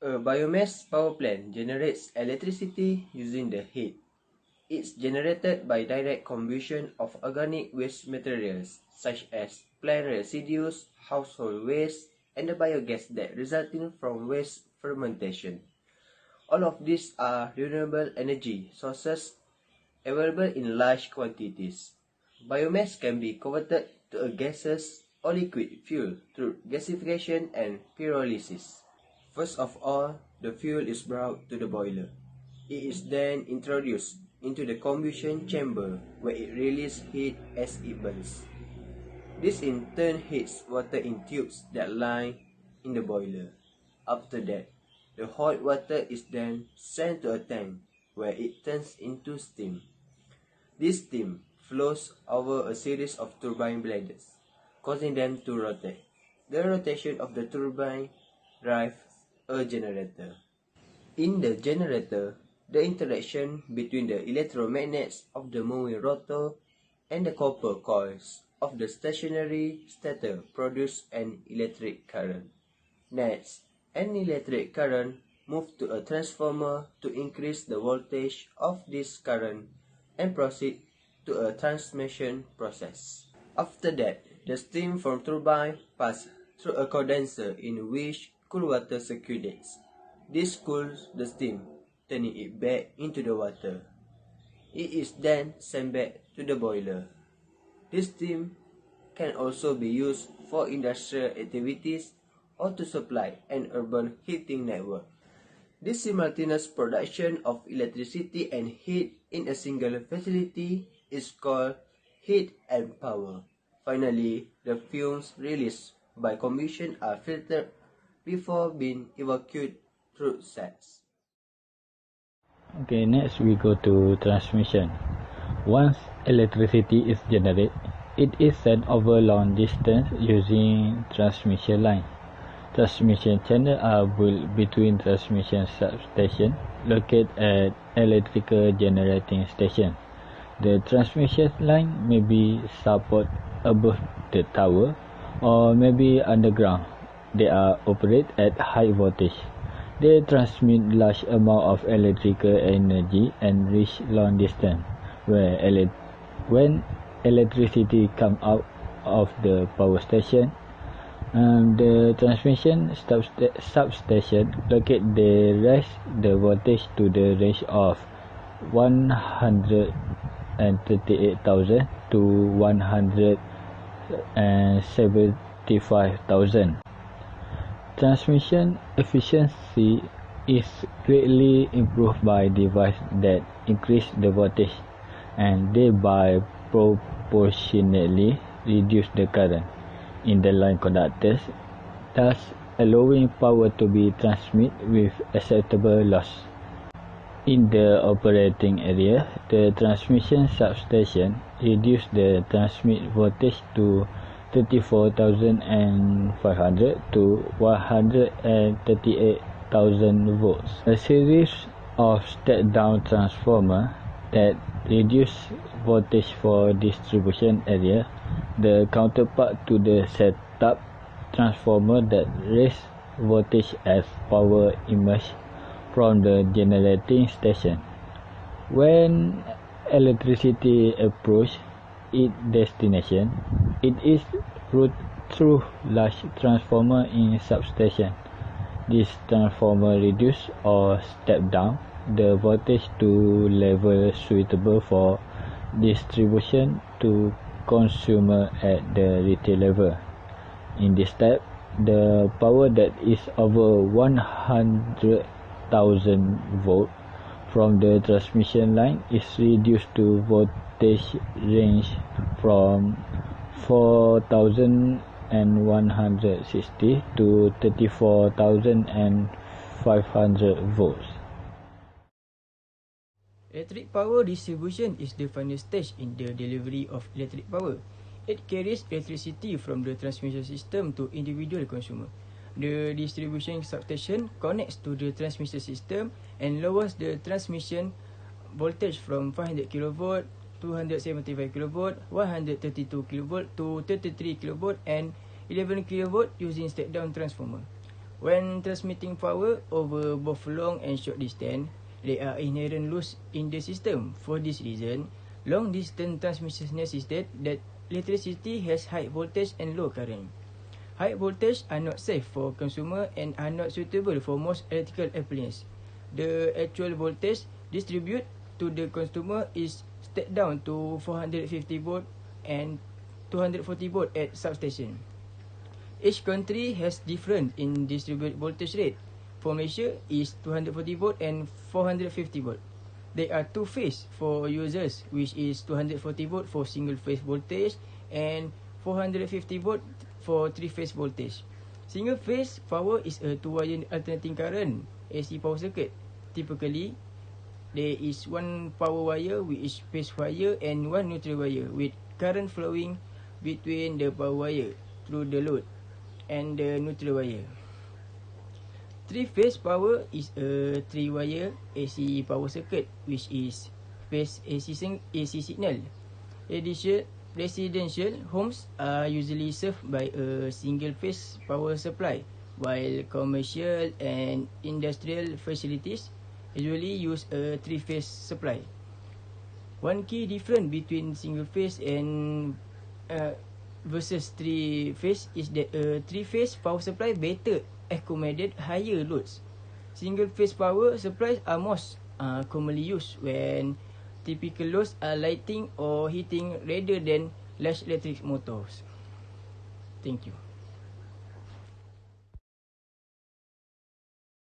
A biomass power plant generates electricity using the heat. It's generated by direct combustion of organic waste materials such as plant residues, household waste, and the biogas that resulting from waste fermentation. All of these are renewable energy sources available in large quantities. Biomass can be converted to a gaseous or liquid fuel through gasification and pyrolysis. First of all, the fuel is brought to the boiler. It is then introduced into the combustion chamber where it releases heat as it burns. This in turn heats water in tubes that line in the boiler. After that, the hot water is then sent to a tank where it turns into steam. This steam flows over a series of turbine blades, causing them to rotate. The rotation of the turbine drives a generator. In the generator, the interaction between the electromagnets of the moving rotor and the copper coils of the stationary stator produce an electric current. Next, an electric current moves to a transformer to increase the voltage of this current and proceed to a transmission process. After that, the steam from turbine passes through a condenser in which cool water circulates. This cools the steam, turning it back into the water. It is then sent back to the boiler. This steam can also be used for industrial activities or to supply an urban heating network. This simultaneous production of electricity and heat in a single facility is called heat and power. Finally, the fumes released by combustion are filtered before being evacuated through sets. Okay, next we go to transmission. Once electricity is generated, it is sent over long distance using transmission line. Transmission channels are built between transmission substations located at electrical generating stations. The transmission line may be supported above the tower or maybe underground. They are operated at high voltage. They transmit large amount of electrical energy and reach long distance. When electricity comes out of the power station, the transmission substation located the raise the voltage to the range of 138,000 to 175,000. Transmission efficiency is greatly improved by devices that increase the voltage and thereby proportionately reduce the current in the line conductors, thus allowing power to be transmitted with acceptable loss. In the operating area, the transmission substation reduced the transmit voltage to 34,500 to 138,000 volts. A series of step-down transformers that reduce voltage for distribution area, the counterpart to the setup transformer that raise voltage as power emerges from the generating station. When electricity approaches its destination, it is routed through large transformer in substation. This transformer reduce or step down the voltage to level suitable for distribution to consumer at the retail level. In this step, the power that is over 100,000 volt from the transmission line is reduced to voltage range from 4,160 to 34,500 volts. Electric power distribution is the final stage in the delivery of electric power. It carries electricity from the transmission system to individual consumer. The distribution substation connects to the transmission system and lowers the transmission voltage from 500 kV, 275 kV, 132 kV to 33 kV and 11 kV using step-down transformer. When transmitting power over both long and short distance, there are inherent loss in the system. For this reason, long-distance transmission necessitates that electricity has high voltage and low current. High voltage are not safe for consumer and are not suitable for most electrical appliances. The actual voltage distributed to the consumer is stepped down to 450 volt and 240 volt at substation. Each country has different in distributed voltage rate. For Malaysia is 240 volt and 450 volt. There are two phase for users, which is 240 volt for single phase voltage and 450 volt for three phase voltage. Single phase power is a two-wire alternating current AC power circuit. Typically, there is one power wire which is phase wire and one neutral wire with current flowing between the power wire through the load and the neutral wire. Three-phase power is a three-wire AC power circuit which is phase AC signal. Residential homes are usually served by a single-phase power supply, while commercial and industrial facilities usually use a three-phase supply. One key difference between single-phase and versus three-phase is that a three-phase power supply better accommodate higher loads. Single-phase power supplies are most commonly used when typical loads are lighting or heating rather than large electric motors. Thank you.